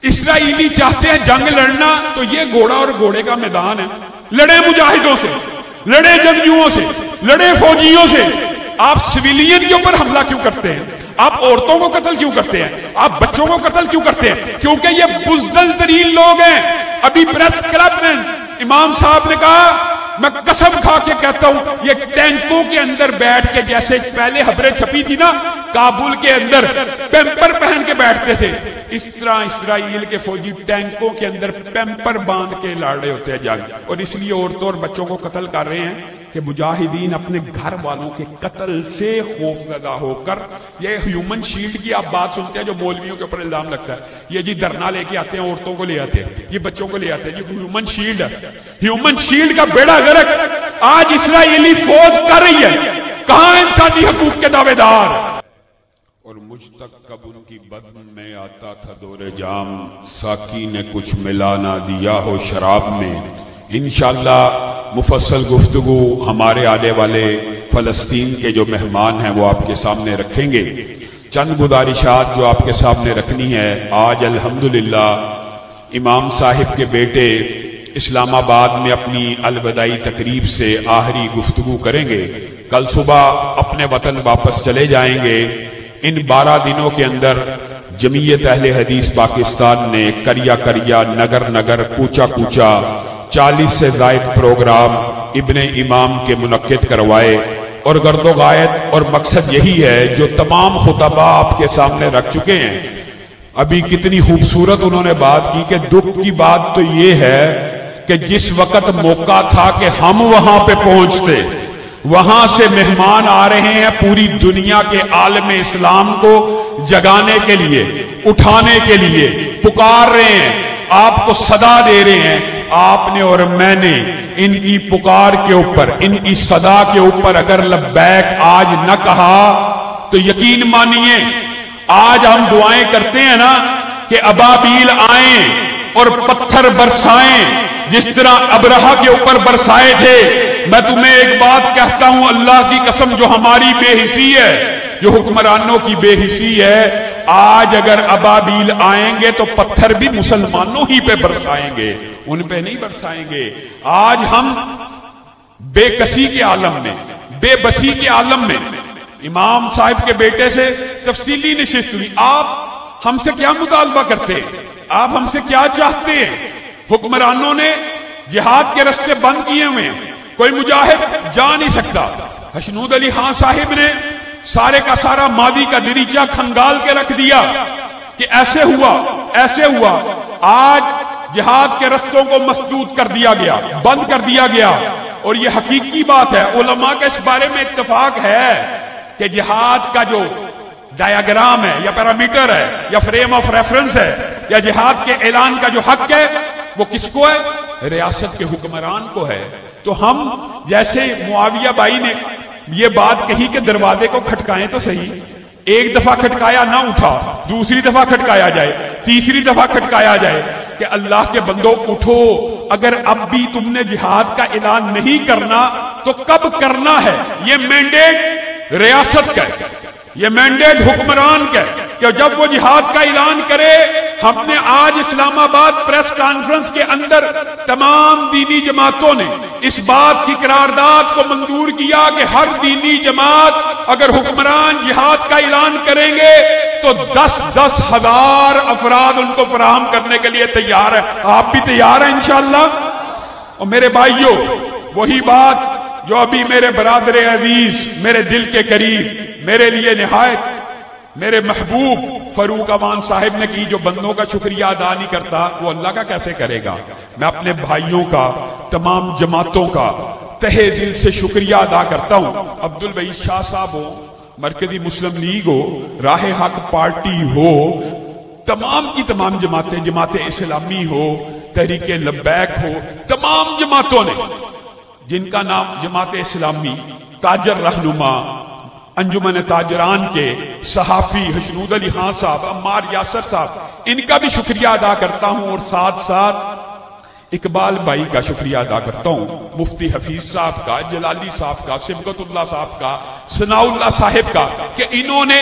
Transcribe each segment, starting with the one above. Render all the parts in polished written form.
اسرائیلی چاہتے ہیں جنگ لڑنا تو یہ گھوڑا اور گھوڑے کا میدان ہے، لڑے مجاہدوں سے، لڑے جنگجوؤں سے، لڑے فوجیوں سے۔ آپ سویلین کے اوپر حملہ کیوں کرتے ہیں؟ آپ عورتوں کو قتل کیوں کرتے ہیں؟ آپ بچوں کو قتل کیوں کرتے ہیں؟ کیونکہ یہ بزدل ترین لوگ ہیں۔ ابھی پریس کلب میں امام صاحب نے کہا، میں قسم کھا کے کہتا ہوں، یہ ٹینکوں کے اندر بیٹھ کے، جیسے پہلے خبریں چھپی تھی نا کابل کے اندر پیمپر پہن کے بیٹھتے تھے، اس طرح اسرائیل کے فوجی ٹینکوں کے اندر پیمپر باندھ کے لڑ رہے ہوتے ہیں جنگ، اور اس لیے عورتوں اور بچوں کو قتل کر رہے ہیں کہ مجاہدین اپنے گھر والوں کے قتل سے خوف زدہ ہو کر۔ یہ ہیومن شیلڈ کی آپ بات سنتے ہیں جو مولویوں کے اوپر الزام لگتا ہے، یہ جی دھرنا لے کے آتے ہیں، عورتوں کو لے آتے ہیں، یہ بچوں کو لے آتے ہیں، یہ ہیومن شیلڈ ہے۔ ہیومن شیلڈ کا بیڑا غرق آج اسرائیلی فوج کر رہی ہے۔ کہاں انسانی حقوق کے دعوے دار؟ اور مجھ تک کب ان کی بدن میں آتا تھا دور جام، ساقی نے کچھ ملا نہ دیا ہو شراب میں۔ انشاءاللہ مفصل گفتگو ہمارے آنے والے فلسطین کے جو مہمان ہیں وہ آپ کے سامنے رکھیں گے۔ چند گزارشات جو آپ کے سامنے رکھنی ہے۔ آج الحمدللہ امام صاحب کے بیٹے اسلام آباد میں اپنی الوداعی تقریب سے آخری گفتگو کریں گے، کل صبح اپنے وطن واپس چلے جائیں گے۔ ان 12 دنوں کے اندر جمعیت اہل حدیث پاکستان نے کریا کریا، نگر نگر، کوچا کوچا 40 سے زائد پروگرام ابن امام کے منعقد کروائے، اور گرد و غائب اور مقصد یہی ہے جو تمام خطبہ آپ کے سامنے رکھ چکے ہیں۔ ابھی کتنی خوبصورت انہوں نے بات کی کہ دکھ کی بات تو یہ ہے کہ جس وقت موقع تھا کہ ہم وہاں پہ پہنچتے، وہاں سے مہمان آ رہے ہیں پوری دنیا کے عالم اسلام کو جگانے کے لیے، اٹھانے کے لیے پکار رہے ہیں، آپ کو صدا دے رہے ہیں۔ آپ نے اور میں نے ان کی پکار کے اوپر، ان کی صدا کے اوپر اگر لبیک آج نہ کہا تو یقین مانیے آج ہم دعائیں کرتے ہیں نا کہ ابابیل آئیں اور پتھر برسائیں جس طرح ابرہہ کے اوپر برسائے تھے۔ میں تمہیں ایک بات کہتا ہوں، اللہ کی قسم، جو ہماری بے حسی ہے، جو حکمرانوں کی بے حسی ہے، آج اگر ابابیل آئیں گے تو پتھر بھی مسلمانوں ہی پہ برسائیں گے، ان پہ نہیں برسائیں گے۔ آج ہم بے کسی کے عالم میں، بے بسی کے عالم میں، امام صاحب کے بیٹے سے تفصیلی نشست ہوئی۔ آپ ہم سے کیا مطالبہ کرتے ہیں؟ آپ ہم سے کیا چاہتے ہیں؟ حکمرانوں نے جہاد کے رستے بند کیے ہوئے ہیں، کوئی مجاہد جا نہیں سکتا۔ حشنود علی خان صاحب نے سارے کا سارا مادی کا دریچہ کھنگال کے رکھ دیا کہ ایسے ہوا ایسے ہوا۔ آج جہاد کے رستوں کو مسدود کر دیا گیا، بند کر دیا گیا، اور یہ حقیقی بات ہے۔ علماء کے اس بارے میں اتفاق ہے کہ جہاد کا جو ڈایاگرام ہے یا پیرامیٹر ہے یا فریم آف ریفرنس ہے یا جہاد کے اعلان کا جو حق ہے وہ کس کو ہے؟ ریاست کے حکمران کو ہے۔ تو ہم جیسے معاویہ بھائی نے یہ بات کہی کہ دروازے کو کھٹکائیں تو صحیح، ایک دفعہ کھٹکایا نہ اٹھا، دوسری دفعہ کھٹکایا جائے، تیسری دفعہ کھٹکایا جائے کہ اللہ کے بندوں اٹھو، اگر اب بھی تم نے جہاد کا اعلان نہیں کرنا تو کب کرنا ہے؟ یہ مینڈیٹ ریاست کا ہے، یہ مینڈیٹ حکمران کا ہے کہ جب وہ جہاد کا اعلان کرے۔ ہم نے آج اسلام آباد پریس کانفرنس کے اندر تمام دینی جماعتوں نے اس بات کی قرارداد کو منظور کیا کہ ہر دینی جماعت اگر حکمران جہاد کا اعلان کریں گے تو 10,000 افراد ان کو فراہم کرنے کے لیے تیار ہے۔ آپ بھی تیار ہیں انشاءاللہ؟ اور میرے بھائیوں، وہی بات جو ابھی میرے برادر عزیز، میرے دل کے قریب، میرے لیے نہایت میرے محبوب فاروق امان صاحب نے کی، جو بندوں کا شکریہ ادا نہیں کرتا وہ اللہ کا کیسے کرے گا۔ میں اپنے بھائیوں کا، تمام جماعتوں کا تہہ دل سے شکریہ ادا کرتا ہوں۔ عبد البعید شاہ صاحب ہو، مرکزی مسلم لیگ ہو، راہ حق پارٹی ہو، تمام کی تمام جماعتیں، جماعت اسلامی ہو، تحریک لبیک ہو، تمام جماعتوں نے، جن کا نام جماعت اسلامی، تاجر رہنما، انجمن تاجران کے صحافی حشنود علی خان صاحب، عمار یاسر صاحب، ان کا بھی شکریہ ادا کرتا ہوں، اور ساتھ ساتھ اقبال بھائی کا شکریہ ادا کرتا ہوں، مفتی حفیظ صاحب کا، جلالی صاحب کا، صبغت اللہ صاحب کا، ثناء اللہ صاحب کا، کہ انہوں نے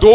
2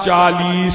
40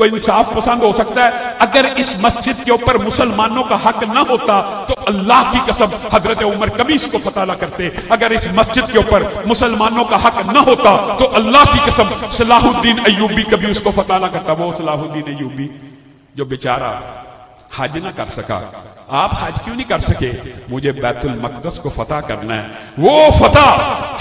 کوئی انصاف پسند ہو سکتا ہے؟ اگر اس مسجد کے اوپر مسلمانوں کا حق نہ ہوتا تو اللہ کی قسم حضرت عمر کبھی اس کو فتح نہ کرتے. اگر اس مسجد کے اوپر مسلمانوں کا حق نہ ہوتا تو اللہ کی قسم صلاح الدین ایوبی کبھی اس کو فتح نہ کرتا. وہ صلاح الدین ایوبی جو بیچارہ حج نہ کر سکا. آپ حج کیوں نہیں کر سکے؟ مجھے بیت المقدس کو فتح کرنا ہے. وہ فتح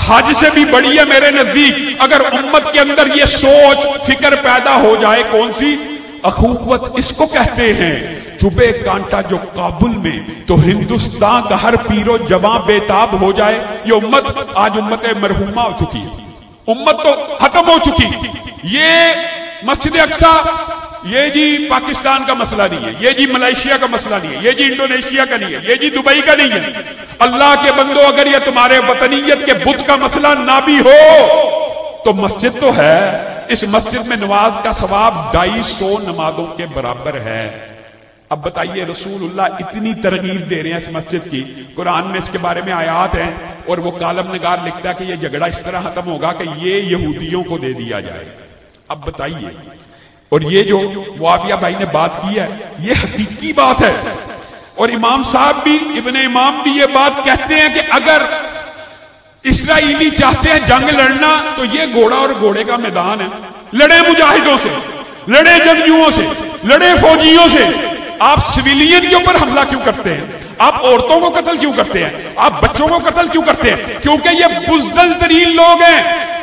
حج سے بھی بڑی ہے میرے نزدیک. اگر امت کے اندر یہ سوچ فکر پیدا ہو جائے، کون سی اخوت اس کو کہتے ہیں، چبے کانٹا جو کابل میں تو ہندوستان کا ہر پیرو جوان بےتاب ہو جائے. یہ امت آج امت مرحومہ ہو چکی ہے، امت تو ختم ہو چکی. یہ مسجد اقصی یہ جی پاکستان کا مسئلہ نہیں ہے، یہ جی ملائیشیا کا مسئلہ نہیں ہے، یہ جی انڈونیشیا کا نہیں ہے، یہ جی دبئی کا نہیں ہے. اللہ کے بندو، اگر یہ تمہارے وطنیت کے بت کا مسئلہ نہ بھی ہو تو مسجد تو ہے. اس مسجد میں نماز کا ثواب 250 نمازوں کے برابر ہے. اب بتائیے، رسول اللہ اتنی ترغیب دے رہے ہیں اس مسجد کی، قرآن میں اس کے بارے میں آیات ہیں، اور وہ کالم نگار لکھتا ہے کہ یہ جھگڑا اس طرح ختم ہوگا کہ یہ یہودیوں کو دے دیا جائے. اب بتائیے، اور یہ جو معاویہ بھائی نے بات کی ہے یہ حقیقی بات ہے. اور امام صاحب بھی، ابن امام بھی یہ بات کہتے ہیں کہ اگر اسرائیلی چاہتے ہیں جنگ لڑنا تو یہ گھوڑا اور گھوڑے کا میدان ہے. لڑے مجاہدوں سے، لڑے جنگجوؤں سے، لڑے فوجیوں سے. آپ سویلین کے اوپر حملہ کیوں کرتے ہیں؟ آپ عورتوں کو قتل کیوں کرتے ہیں؟ آپ بچوں کو قتل کیوں کرتے ہیں؟ کیونکہ یہ بزدل ترین لوگ ہیں.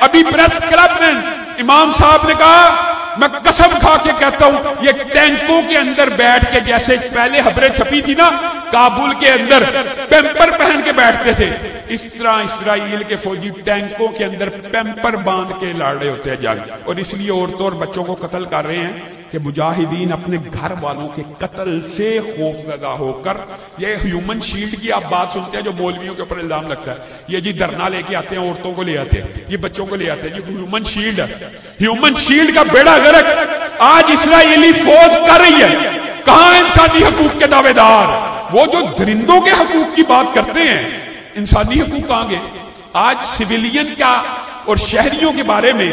ابھی پریس کلب میں امام صاحب نے کہا، میں قسم کھا کے کہتا ہوں، یہ ٹینکوں کے اندر بیٹھ کے، جیسے پہلے خبریں چھپی تھی نا کابل کے اندر پیمپر پہن کے بیٹھتے تھے، اس طرح اسرائیل کے فوجی ٹینکوں کے اندر پیمپر باندھ کے لڑ رہے ہوتے ہیں جنگ. اور اس لیے عورتوں اور بچوں کو قتل کر رہے ہیں کہ مجاہدین اپنے گھر والوں کے قتل سے خوف زدہ ہو کر. یہ ہیومن شیلڈ کی آپ بات سنتے ہیں جو مولویوں کے اوپر الزام لگتا ہے، یہ جی دھرنا لے کے آتے ہیں، عورتوں کو لے آتے ہیں، یہ بچوں کو لے آتے ہیں، یہ ہیومن شیلڈ ہے. ہیومن شیلڈ کا بیڑا غرق آج اسرائیلی فوج کر رہی ہے. کہاں انسانی حقوق کے دعوے دار؟ وہ جو درندوں کے حقوق کی بات کرتے ہیں، انسانی حقوق کہاں گئے؟ آج سویلین کا اور شہریوں کے بارے میں،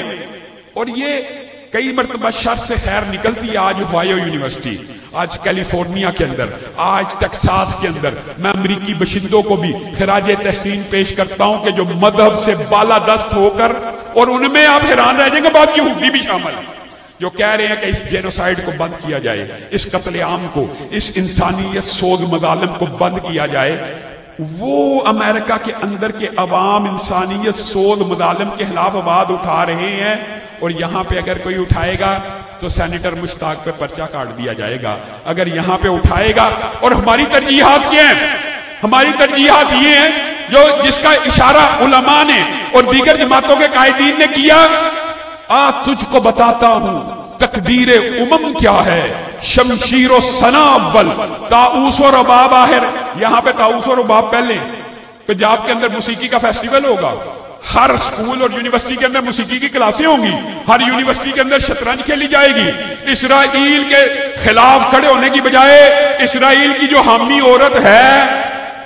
اور یہ کئی مرتبہ شر سے خیر نکلتی ہے. آج اوہایو یونیورسٹی، آج کیلیفورنیا کے اندر، آج ٹیکساس کے اندر، میں امریکی باشندوں کو بھی خراج تحسین پیش کرتا ہوں کہ جو مذہب سے بالادست ہو کر، اور ان میں آپ حیران رہ جائیں گے، بعد یہودی بھی شامل ہیں، جو کہہ رہے ہیں کہ اس جینوسائیڈ کو بند کیا جائے، اس قتل عام کو، اس انسانیت سوز مظالم کو بند کیا جائے. وہ امریکہ کے اندر کے عوام انسانیت سوز مظالم کے خلاف آواز اٹھا رہے ہیں، اور یہاں پہ اگر کوئی اٹھائے گا تو سینیٹر مشتاق پہ پرچہ کاٹ دیا جائے گا. اگر یہاں پہ اٹھائے گا، اور ہماری ترجیحات کیا ہیں؟ ہماری ترجیحات یہ ہیں جو جس کا اشارہ علماء نے اور دیگر جماعتوں کے قائدین نے کیا. تجھ کو بتاتا ہوں تقدیر امم کیا ہے، شمشیر و ثنا اول، طاؤس و رباب آخر. یہاں پہ طاؤس و رباب پہلے. پنجاب کے اندر موسیقی کا فیسٹیول ہوگا، ہر اسکول اور یونیورسٹی کے اندر موسیقی کی کلاسیں ہوں گی، ہر یونیورسٹی کے اندر شطرنج کھیلی جائے گی. اسرائیل کے خلاف کھڑے ہونے کی بجائے اسرائیل کی جو حامی عورت ہے،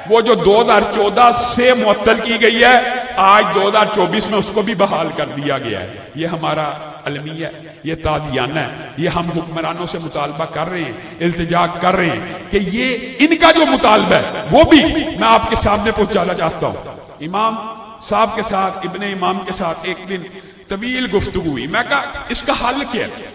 وہ جو 2014 سے معطل کی گئی ہے، آج 2024 میں اس کو بھی بحال کر دیا گیا ہے. یہ ہمارا المیہ ہے، یہ تادیانہ ہے. یہ ہم حکمرانوں سے مطالبہ کر رہے ہیں، التجا کر رہے ہیں کہ یہ ان کا جو مطالبہ ہے وہ بھی میں آپ کے سامنے پہنچانا چاہتا ہوں. امام صاحب کے ساتھ، ابن امام کے ساتھ ایک دن طویل گفتگو ہوئی. میں کہا اس کا حل کیا ہے؟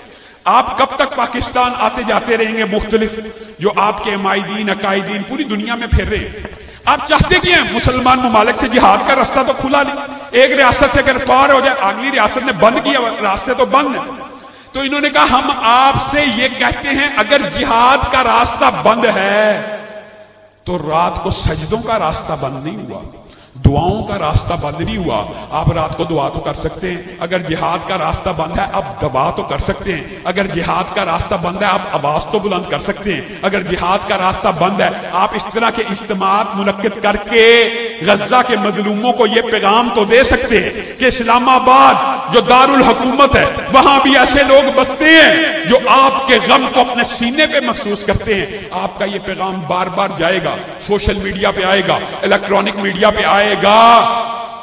آپ کب تک پاکستان آتے جاتے رہیں گے؟ مختلف جو آپ کے عمائدین عقائدین پوری دنیا میں پھر رہے ہیں. آپ چاہتے کیا ہیں؟ مسلمان ممالک سے جہاد کا راستہ تو کھلا نہیں. ایک ریاست سے اگر پار ہو جائے، اگلی ریاست نے بند کیا، راستے تو بند ہیں. تو انہوں نے کہا ہم آپ سے یہ کہتے ہیں اگر جہاد کا راستہ بند ہے تو رات کو سجدوں کا راستہ بند نہیں ہوا، دعاؤں کا راستہ بند نہیں ہوا. آپ رات کو دعا تو کر سکتے ہیں. اگر جہاد کا راستہ بند ہے آپ دبا تو کر سکتے ہیں. اگر جہاد کا راستہ بند ہے آپ آواز تو بلند کر سکتے ہیں. اگر جہاد کا راستہ بند ہے آپ اس طرح کے اجتماعات منعقد کر کے غزہ کے مظلوموں کو یہ پیغام تو دے سکتے ہیں کہ اسلام آباد جو دارالحکومت ہے وہاں بھی ایسے لوگ بستے ہیں جو آپ کے غم کو اپنے سینے پہ محسوس کرتے ہیں. آپ کا یہ پیغام بار بار جائے گا، سوشل میڈیا پہ آئے گا، الیکٹرانک میڈیا پہ آئے گا،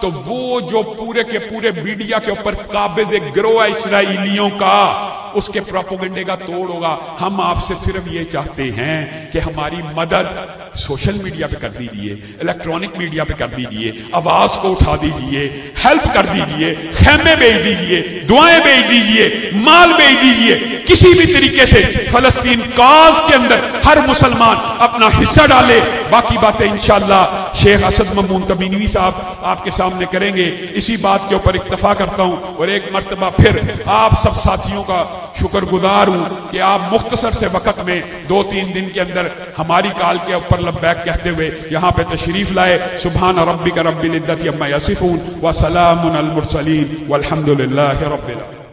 تو وہ جو پورے کے پورے میڈیا کے اوپر قابض گروہ اسرائیلیوں کا اس کے پروپیگنڈے کا توڑ ہوگا. ہم آپ سے صرف یہ چاہتے ہیں کہ ہماری مدد سوشل میڈیا پہ کر دیجیے, الیکٹرانک میڈیا پہ کر دیجیے, آواز کو اٹھا دیجیے, ہیلپ کر دیجیے, خیمے بھیج دیجیے, دعائیں بھیج دیجیے, مال بھیج دیجیے. کسی بھی طریقے سے فلسطین کاز کے اندر ہر مسلمان اپنا حصہ ڈالے. باقی باتیں انشاءاللہ شیخ اسد ممون تبینوی صاحب آپ کے سامنے کریں گے. اسی بات کے اوپر اکتفا کرتا ہوں اور ایک مرتبہ پھر آپ سب ساتھیوں کا شکر گزار ہوں کہ آپ مختصر سے وقت میں 2-3 دن کے اندر ہماری کال کے اوپر لبیک کہتے ہوئے یہاں پہ تشریف لائے. سبحان ربک رب العزت عما یصفون وسلام علی المرسلین والحمد للہ رب العالمین.